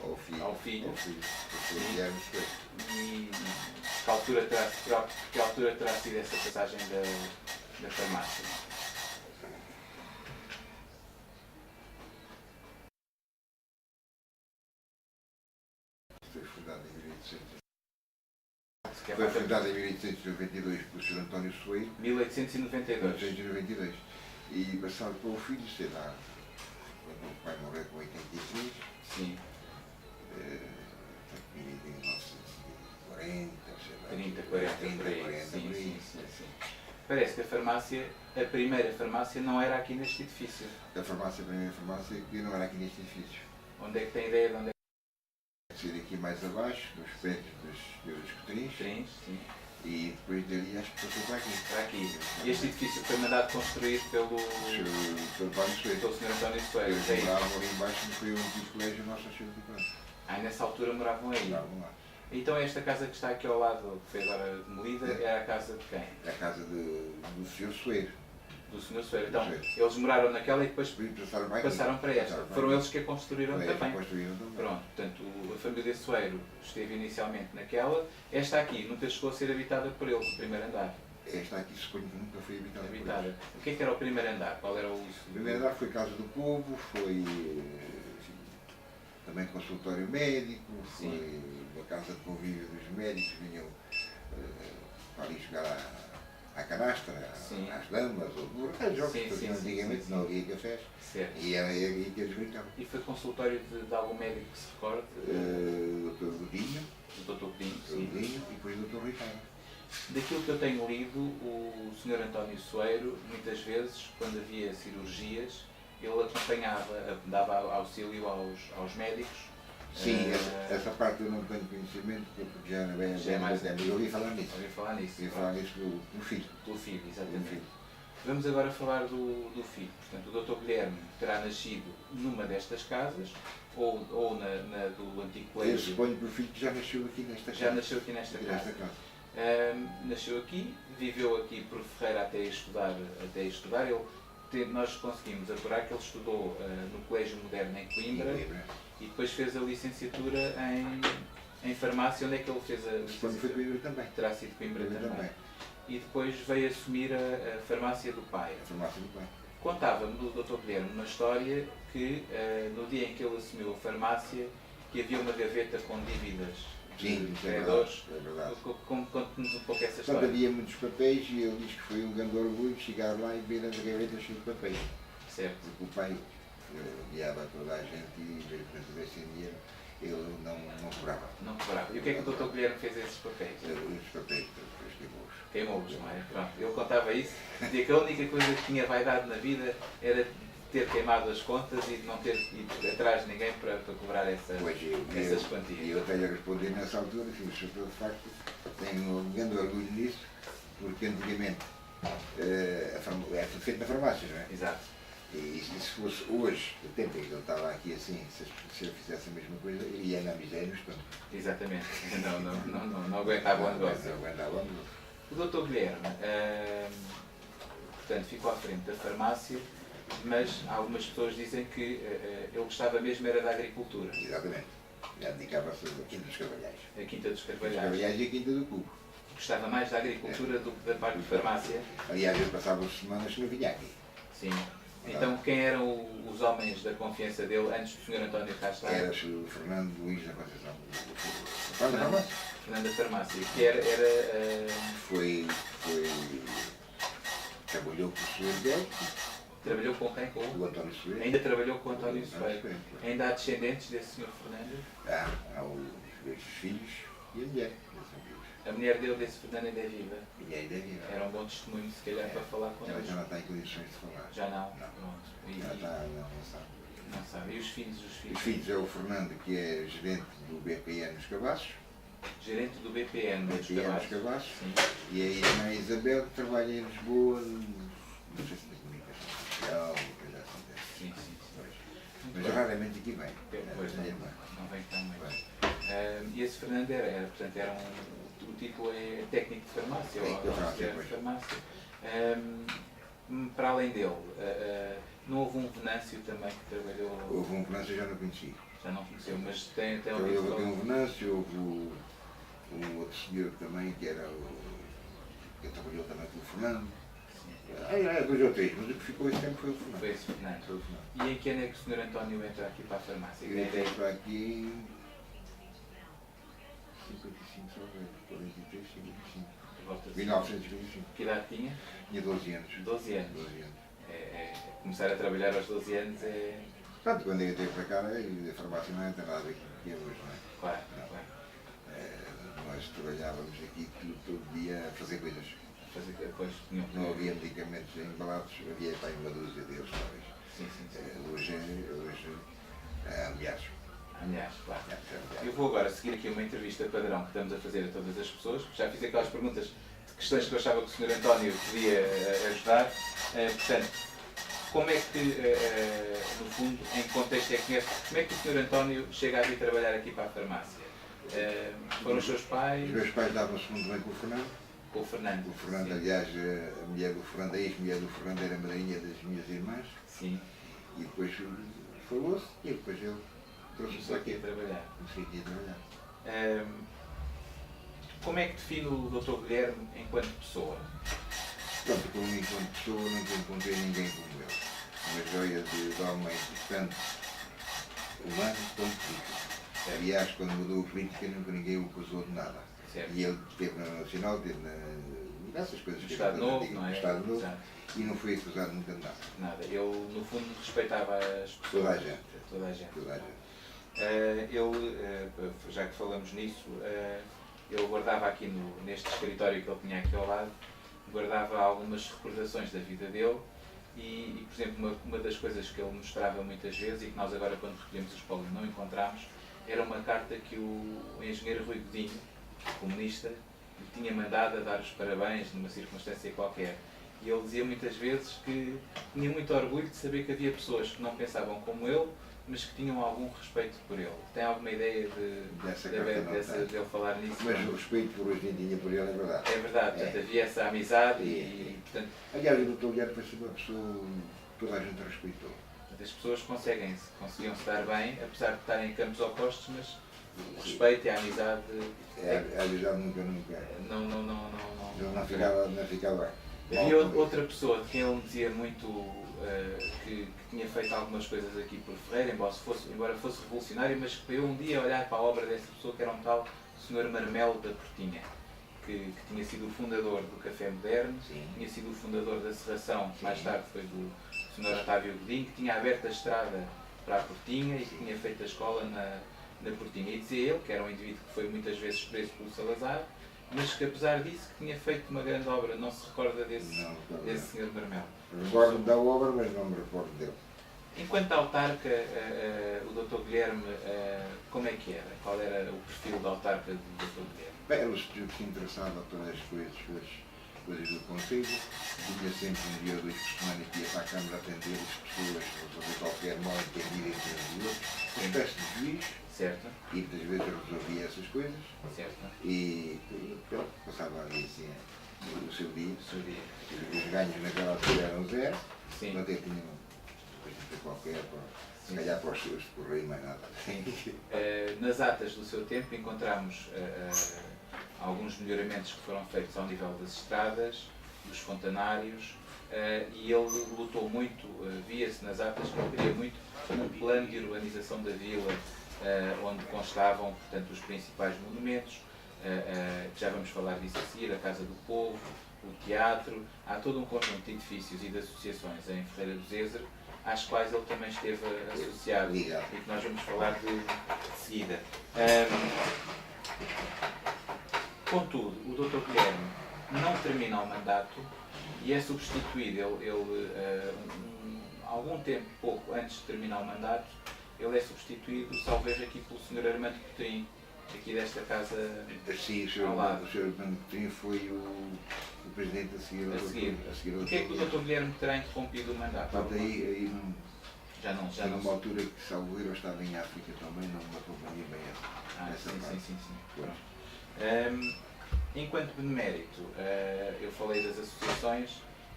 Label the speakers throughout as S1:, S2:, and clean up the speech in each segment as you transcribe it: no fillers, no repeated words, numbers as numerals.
S1: ao filho.
S2: Ao filho.
S1: E que altura terá sido essa passagem da farmácia?
S3: Foi fundada em 1800.
S1: Foi
S3: Foi fundada em 1892 pelo Sr. António Soeiro.
S1: 1892.
S3: 1892. E passado pelo filho, sei lá, quando o pai morreu com 83.
S1: Sim.
S3: 1940, sei lá.
S1: 30, 40, por aí.
S3: 40,
S1: Sim,
S3: por aí.
S1: sim. Parece que a primeira farmácia não era aqui neste edifício.
S3: A primeira farmácia, que não era aqui neste edifício.
S1: Onde é que tem ideia de onde é
S3: Ser aqui mais abaixo, nos prédios dos escotrins.
S1: que sim.
S3: E depois dali acho que passou para aqui.
S1: Para aqui. E este edifício foi mandado construir pelo
S3: Sr. António Soeiro.
S1: Sr. António Soeiro.
S3: Eles moravam ali embaixo, não foi um antigo colégio Nossa Senhora de Paz.
S1: Nessa altura moravam aí.
S3: Moravam lá.
S1: Então esta casa que está aqui ao lado, que foi agora demolida, era a casa de quem?
S3: É a casa do Sr. Soeiro.
S1: Do Sr. Soeiro. Então,
S3: Soeiro.
S1: eles moraram naquela e depois
S3: Passaram
S1: para esta. Foram eles que a construíram também.
S3: Construíram também.
S1: Pronto, portanto, a família Soeiro esteve inicialmente naquela. Esta aqui nunca chegou a ser habitada por eles, o primeiro andar.
S3: Esta aqui suponho que nunca foi habitada.
S1: O que é que era o primeiro andar? Qual era o uso?
S3: O primeiro andar foi Casa do Povo, foi também consultório médico, foi uma casa de convívio dos médicos, vinham para ali jogar à canastra, às damas, ou jogos que faziam antigamente, não havia cafés.
S1: Certo.
S3: E era aí que eles brincavam.
S1: E foi consultório de algum médico que se recorde?
S3: Dr. Godinho,
S1: Do Dr. Godinho,
S3: e depois o Dr. Ricardo.
S1: Daquilo que eu tenho lido, o Sr. António Soeiro, muitas vezes, quando havia cirurgias, ele acompanhava, dava auxílio aos médicos.
S3: Sim, essa parte eu não tenho conhecimento, porque já não é mais tempo. Eu ouvi falar nisso.
S1: Ouvi falar nisso.
S3: Ouvi falar nisso do filho.
S1: Do filho, exatamente. Vamos agora falar do filho. Portanto, o Dr. Guilherme terá nascido numa destas casas, ou do antigo colégio.
S3: Eu suponho que o filho já nasceu aqui nesta casa.
S1: Já nasceu aqui nesta casa. Nasceu aqui, viveu aqui por Ferreira até estudar. Nós conseguimos apurar que ele estudou no Colégio Moderno em Coimbra e depois fez a licenciatura em farmácia. Onde é que ele fez a licenciatura?
S3: Foi Coimbra também.
S1: Terá sido Coimbra também. E depois veio assumir a farmácia do pai.
S3: A farmácia do pai.
S1: Contava-me do Dr. Guilherme uma história que no dia em que ele assumiu a farmácia, que havia uma gaveta com dívidas de credores.
S3: É verdade.
S1: Conte-nos um pouco essa
S3: Portanto,
S1: história.
S3: havia muitos papéis e ele diz que foi um grande orgulho chegar lá e ver as gavetas cheias de papéis.
S1: Certo.
S3: Porque o pai guiava toda a gente e ver que não tivesse dinheiro, ele não cobrava.
S1: Não cobrava. E o que é que o Dr. Guilherme fez a esses papéis?
S3: Os papéis depois queimou-os.
S1: Queimou-os, não é? Pronto. Ele contava isso, dizia que a única coisa que tinha vaidade na vida era ter queimado as contas e de não ter ido atrás de ninguém para cobrar essas quantias.
S3: E eu até lhe respondi nessa altura, que o senhor de facto tem um grande orgulho nisso, porque antigamente era tudo feito na farmácia, não é?
S1: Exato.
S3: E se fosse hoje, o tempo em que ele estava aqui assim, se ele fizesse a mesma coisa, ele ia na miséria no estômago.
S1: Exatamente. Não aguentava o negócio.
S3: Não aguentava o negócio.
S1: O Dr. Guilherme, portanto, ficou à frente da farmácia, mas algumas pessoas dizem que ele gostava mesmo era da agricultura.
S3: Exatamente. Já dedicava-se à Quinta dos Carvalhais.
S1: A Quinta dos Carvalhais.
S3: Carvalhais e a Quinta do Cubo.
S1: Gostava mais da agricultura do que da parte de farmácia.
S3: Aliás, eu passava semanas que não vinha aqui.
S1: Sim. Então, quem eram os homens da confiança dele antes do Sr. António cá estar?
S3: Era o Fernando Luís da Conceição.
S1: Fernando da Farmácia. Que era
S3: Foi. Trabalhou com o Sr. dele.
S1: Trabalhou com quem? Com
S3: o António Soeiro.
S1: Ainda trabalhou com o António Soeiro. Ainda há descendentes desse Sr. Fernando?
S3: Há os filhos e a mulher.
S1: A mulher dele, desse Fernando, ainda é viva?
S3: Ainda é viva.
S1: Era um bom testemunho, se calhar, para falar com
S3: ela.
S1: Ela
S3: já não está em condições de falar.
S1: Já não?
S3: Pronto. Ela está, não sabe.
S1: Não sabe. E os filhos?
S3: Os filhos é o Fernando, que é gerente do BPN nos Cabaços.
S1: Gerente do BPN nos
S3: Cabaços. E a irmã Isabel, que trabalha em Lisboa, não sei se tem comunicação social, coisa assim dessas.
S1: Sim.
S3: Mas raramente aqui vem.
S1: Pois não vem tão bem. E esse Fernando portanto, era o título é técnico de farmácia, ou auxiliar de farmácia. Para além dele, não houve um Venâncio também que trabalhou?
S3: Houve um Venâncio, já não conheci.
S1: Já não conheceu, mas tem
S3: então,
S1: ouvido
S3: houve um Venâncio, houve um outro senhor também, que trabalhou também com o Fernando. Dois ou três, mas o que ficou esse tempo foi o Fernando.
S1: Foi esse Fernando. E em que ano é que o Sr. António entra aqui para a farmácia?
S3: Eu entrei para aqui em 55, só ver, 43, 55. 1925.
S1: Que idade tinha?
S3: Tinha 12 anos.
S1: 12 anos. 12 anos. Começar a trabalhar aos 12 anos é...
S3: Portanto, quando eu entrei para cá, a farmácia não tem nada a ver com o que é hoje, não é?
S1: Claro,
S3: não.
S1: Claro.
S3: Nós trabalhávamos aqui todo dia a fazer coisas.
S1: Depois,
S3: não havia medicamentos embalados, havia para uma dúzia deles, talvez.
S1: Sim.
S3: Hoje
S1: Aliás, claro. Eu vou agora seguir aqui uma entrevista padrão que estamos a fazer a todas as pessoas, porque já fiz aquelas perguntas de questões que eu achava que o Sr. António podia ajudar. Portanto, como é que, no fundo, em que contexto é que conhece, como é que o Sr. António chega a vir trabalhar aqui para a farmácia? Foram os seus pais?
S3: Os meus pais davam-se muito bem com o Fernando.
S1: Com o Fernando?
S3: O Fernando, sim. Aliás, a mulher do Fernando, a ex-mulher do Fernando era a madrinha das minhas irmãs.
S1: Sim.
S3: E depois falou-se e depois ele trouxe-se
S1: aqui a trabalhar.
S3: Comecei aqui a trabalhar.
S1: Como é que define o Dr. Guilherme enquanto pessoa?
S3: Pronto, como enquanto pessoa nunca encontrei ninguém como ele. Uma joia de homem tanto humano quanto político. Aliás, quando mudou a política nunca ninguém o acusou de nada.
S1: Certo.
S3: E ele esteve na Nacional, esteve nessas coisas que
S1: Estado Novo, não é?
S3: Estado Novo, e não foi acusado nunca de nada.
S1: Nada. Ele, no fundo, respeitava as pessoas.
S3: Toda a gente.
S1: Toda a gente.
S3: Toda a gente.
S1: Ele, já que falamos nisso, ele guardava aqui neste escritório que ele tinha aqui ao lado, guardava algumas recordações da vida dele e por exemplo, uma das coisas que ele mostrava muitas vezes e que nós agora quando recolhemos o espólio não encontramos, era uma carta que o engenheiro Rui Godinho, comunista, lhe tinha mandado a dar os parabéns numa circunstância qualquer. E ele dizia muitas vezes que tinha muito orgulho de saber que havia pessoas que não pensavam como ele, mas que tinham algum respeito por ele. Tem alguma ideia de ele falar nisso?
S3: Mas o respeito por hoje em dia por ele é verdade.
S1: É verdade, portanto, havia essa amizade e portanto...
S3: Aliás, o Dr. Guilherme foi sempre uma pessoa que toda a gente respeitou.
S1: As pessoas conseguiam se dar bem, apesar de estarem em campos opostos, mas o respeito e a amizade...
S3: A amizade nunca... Não ficava bem.
S1: Havia outra pessoa de quem ele me dizia muito que tinha feito algumas coisas aqui por Ferreira, embora fosse revolucionário, mas que eu um dia olhar para a obra dessa pessoa que era um tal Sr. Marmelo da Portinha, que tinha sido o fundador do Café Moderno, tinha sido o fundador da Serração, que mais tarde foi do Sr. Otávio Godinho, que tinha aberto a estrada para a Portinha e que tinha feito a escola na Portinha. E dizia ele, que era um indivíduo que foi muitas vezes preso pelo Salazar, mas que apesar disso que tinha feito uma grande obra, não se recorda desse Sr. Marmelo.
S3: Recordo-me da obra, mas não me recordo dele.
S1: Enquanto autarca, o Dr. Guilherme, como é que era? Qual era o perfil da autarca do Dr. Guilherme?
S3: Bem, ele se interessava por as coisas do Conselho, tinha sempre um dia ou dois por semana que ia para a Câmara atender as pessoas, resolver qualquer mal entendida entre uns e outros, uma espécie de juiz.
S1: Certo.
S3: E muitas vezes resolvia essas coisas.
S1: Certo.
S3: E pronto, passava ali assim o seu dia. Os ganhos naquela altura eram zero.
S1: Sim.
S3: Não tinha uma coisa qualquer, se calhar para os seus de correio, mais nada.
S1: Nas atas do seu tempo encontramos alguns melhoramentos que foram feitos ao nível das estradas, dos fontanários, e ele lutou muito, via-se nas atas que ele queria muito um plano de urbanização da vila, onde constavam, portanto, os principais monumentos, já vamos falar disso a seguir, a Casa do Povo, o Teatro, há todo um conjunto de edifícios e de associações em Ferreira do Zezer, às quais ele também esteve associado e que nós vamos falar de seguida. Contudo, o Dr. Guilherme não termina o mandato e é substituído, algum tempo, pouco antes de terminar o mandato, ele é substituído, salvo erro, aqui pelo Sr. Armando Coutinho, aqui desta casa.
S3: Sim, o Sr. Armando Coutinho foi o presidente a seguir.
S1: Porquê é que o Dr. Guilherme terá interrompido o mandato?
S3: Aí não.
S1: Já não.
S3: Numa altura que, salvo erro, eu estava em África também, não me acompanhei bem essa parte.
S1: Sim. Enquanto benemérito, eu falei das associações,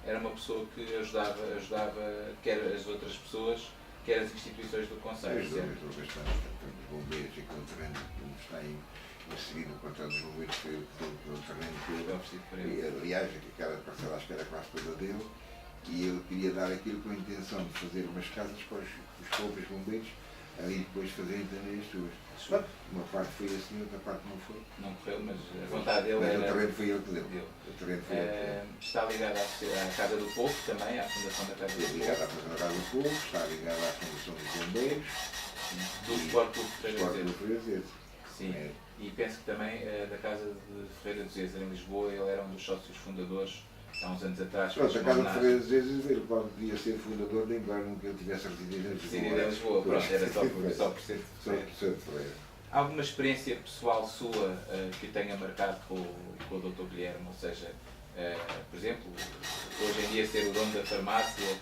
S1: era uma pessoa que ajudava quer as outras pessoas, quer as instituições do Conselho.
S3: Ajudou bastante. Os bombeiros, aquele terreno como está aí, seguido o contrato dos bombeiros, foi o terreno todo. Aliás, aquela parcela acho que era quase toda dele, e ele queria dar aquilo com a intenção de fazer umas casas para os pobres bombeiros, ali depois fazerem também as suas. Uma parte foi assim, outra parte não foi.
S1: Não correu, mas a vontade dele
S3: mas
S1: era...
S3: o terreno foi ele que deu. O terreno foi ele que deu.
S1: Está ligado à Casa do Povo também, à Fundação da Casa do Povo.
S3: Está ligado à Fundação da Casa do Povo, está ligado à Fundação dos Bombeiros.
S1: Do Sport Clube
S3: de Ferreira Azevedo.
S1: Sim, e penso que também da Casa de Ferreira dos Azevedo em Lisboa, ele era um dos sócios fundadores, há uns anos atrás.
S3: Pronto, a Casa de Ferreira dos Azevedo, ele podia ser fundador, embora nunca tivesse residido em
S1: Lisboa. Pronto, era só por ser de
S3: Ferreira.
S1: Alguma experiência pessoal sua que tenha marcado com o Dr. Guilherme? Ou seja, por exemplo, hoje em dia ser o dono da farmácia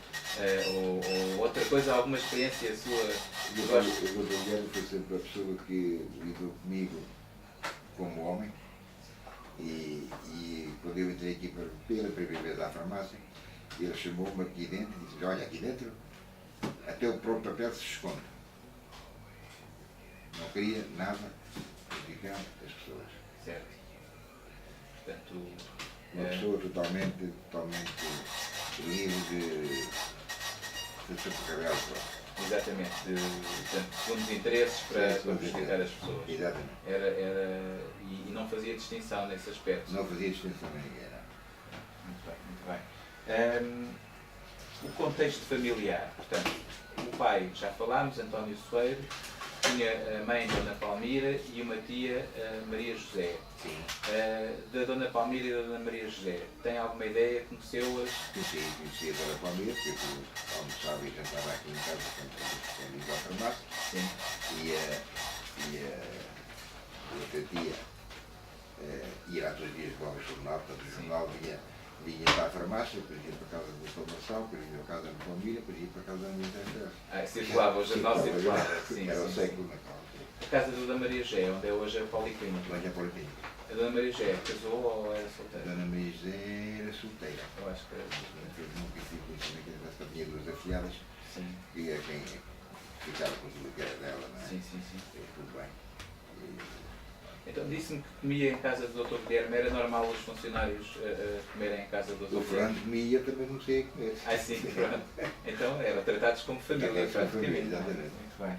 S1: ou outra coisa, alguma experiência sua?
S3: O Dr. Guilherme foi sempre a pessoa que lidou comigo como homem e quando eu entrei aqui pela primeira vez à farmácia, ele chamou-me aqui dentro e disse: olha, aqui dentro até o próprio papel se esconde. Não queria nada prejudicar as pessoas.
S1: Certo. Portanto,
S3: uma pessoa totalmente livre de se precaver ao próximo.
S1: Exatamente, portanto, segundos interesses para prejudicar as pessoas.
S3: Exatamente.
S1: E não fazia distinção nesse aspecto.
S3: Não fazia distinção a ninguém.
S1: Muito bem, muito bem. O contexto familiar, portanto, o pai, já falámos, António Soeiro, tinha a mãe, Dona Palmira, e uma tia, Maria José.
S3: Sim.
S1: Da Dona Palmira e da Dona Maria José, tem alguma ideia? Conheceu-as?
S3: Conheci a Dona Palmira, porque eu almoçava e jantava aqui em casa, quando ia à farmácia.
S1: Sim.
S3: E a outra tia ia lá todos os dias com o jornal, portanto o jornal vinha para a farmácia, depois ia para a casa do Dr. Marçal, depois ia para a casa da Palmira, depois ia para a casa da minha Terra.
S1: Circulava, o jornal circulava.
S3: Era o século naquela.
S1: A casa da Dona Maria José, onde é hoje a Policlínica.
S3: Hoje é a Policlínica.
S1: A Dona Maria José casou ou era solteira?
S3: A Dona Maria José era solteira.
S1: Eu acho que era
S3: solteira. Nunca tive conhecimento que ela tinha duas afilhadas.
S1: Sim.
S3: E é quem ficava com tudo que era dela, não é?
S1: Sim.
S3: Tudo bem.
S1: Então disse-me que comia em casa do Dr. Guilherme. Era normal os funcionários comerem em casa do Dr. Guilherme?
S3: O Fernando comia, também não sei comer.
S1: Sim, pronto. Então eram tratados como família, praticamente.
S3: Exatamente.
S1: Muito bem.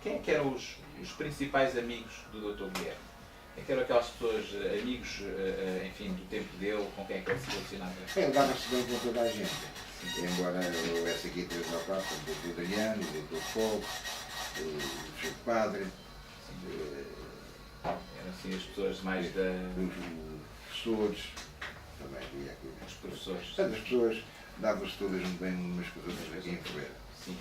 S1: Quem é que eram os principais amigos do Dr. Guilherme? Quem é que eram aquelas pessoas, amigos, enfim, do tempo dele, com quem é que ele se relacionava?
S3: Ele dava-se bem com toda a gente. Embora eu houvesse aqui 3 ou 4, o Dr. Adriano, o Dr. Fogo, o Chico Padre.
S1: Eram assim as pessoas mais da...
S3: Os professores, também havia aqui.
S1: Os professores.
S3: Portanto, as pessoas davam-se todas muito bem umas com as outras aqui em Ferreira.
S1: Sim.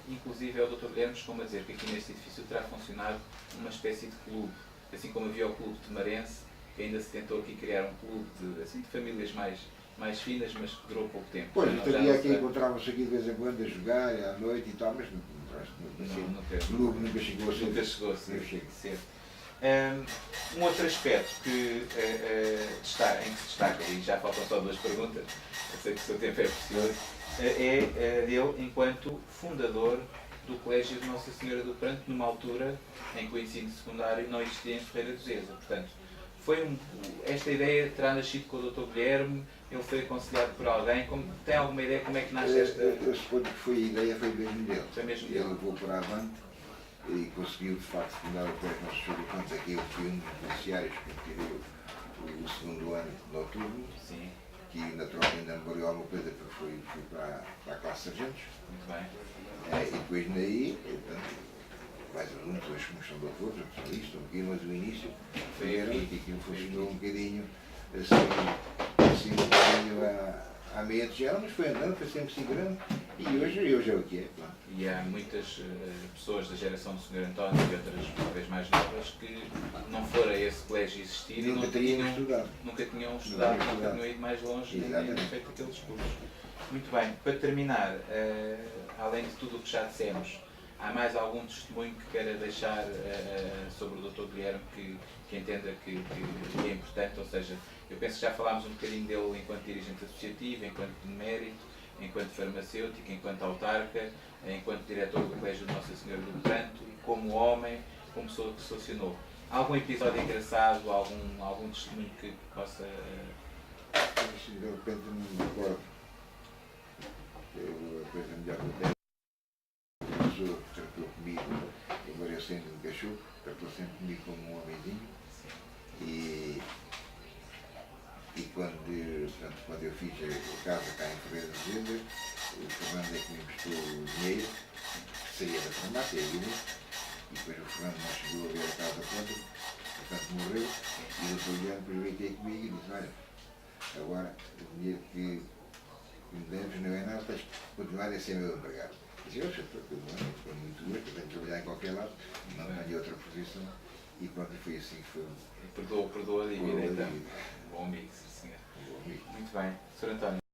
S1: Inclusive o Dr. Guilherme costuma dizer que aqui neste edifício terá funcionado uma espécie de clube. Assim como havia o clube de Marense, que ainda se tentou aqui criar um clube de famílias mais finas, mas que durou pouco tempo.
S3: Pois, havia aqui, encontrávamos aqui de vez em quando a jogar, à noite e tal, mas o clube nunca chegou a ser.
S1: Nunca chegou a ser. Um outro aspecto que em que se destaca, e já faltam só 2 perguntas, eu sei que o seu tempo é precioso, é dele enquanto fundador do Colégio de Nossa Senhora do Pranto, numa altura em que o ensino secundário não existia em Ferreira dos Eza. Portanto, esta ideia terá nascido com o Dr. Guilherme, ele foi aconselhado por alguém, tem alguma ideia como é que nasce esta...
S3: Eu suponho que a ideia foi mesmo dele.
S1: Foi mesmo dele.
S3: Ele levou para avante e conseguiu de facto fundar o Colégio Nossa Senhora do Pranto. Aqui eu fui um dos beneficiários que tirei o segundo ano de noturno.
S1: Sim.
S3: Que naturalmente ainda me valeu alguma coisa porque fui para a classe de sargentos.
S1: Muito bem.
S3: E depois daí, mais alunos, hoje como são doutores, especialistas, mas o início foi que aquilo funcionou um bocadinho assim um bocadinho à meia tigela, mas foi andando, foi sempre segurando e hoje é o que é.
S1: E há muitas pessoas da geração do Sr. António e outras talvez mais novas que não foram a esse colégio existir e
S3: nunca tinham estudado,
S1: nunca tinham ido mais longe, nem tinham feito aqueles cursos. Muito bem, para terminar, além de tudo o que já dissemos, há mais algum testemunho que queira deixar sobre o Dr. Guilherme que entenda que é importante? Ou seja, eu penso que já falámos um bocadinho dele enquanto dirigente associativo, enquanto de mérito, enquanto farmacêutico, enquanto autarca, enquanto diretor do Colégio de Nossa Senhora do Pranto, como homem, como pessoa que se relacionou. Algum episódio engraçado, algum testemunho que possa...
S3: De repente não me recordo. A coisa melhor que eu tenho. Uma pessoa que tratou comigo, eu morei sempre no Cachuco, tratou sempre comigo como um homenzinho. E quando eu fiz a casa cá em Ferreira de Vendas, o Fernando é que me emprestou o dinheiro, que saía da farmácia, é evidente, e depois o Fernando não chegou a ver a casa pronta, portanto morreu, e o Dr. Leandro depois veio ter comigo e disse, olha, agora o dinheiro que me deves não é nada, tens que continuar a ser meu empregado. Eu disse, eu foi muito gosto, eu tenho que trabalhar em qualquer lado, não tenho outra profissão, e pronto, foi assim que foi.
S1: Perdoa a dívida então. Bom amigo, sim senhor.
S3: Bom amigo.
S1: Muito bem. Sr. António.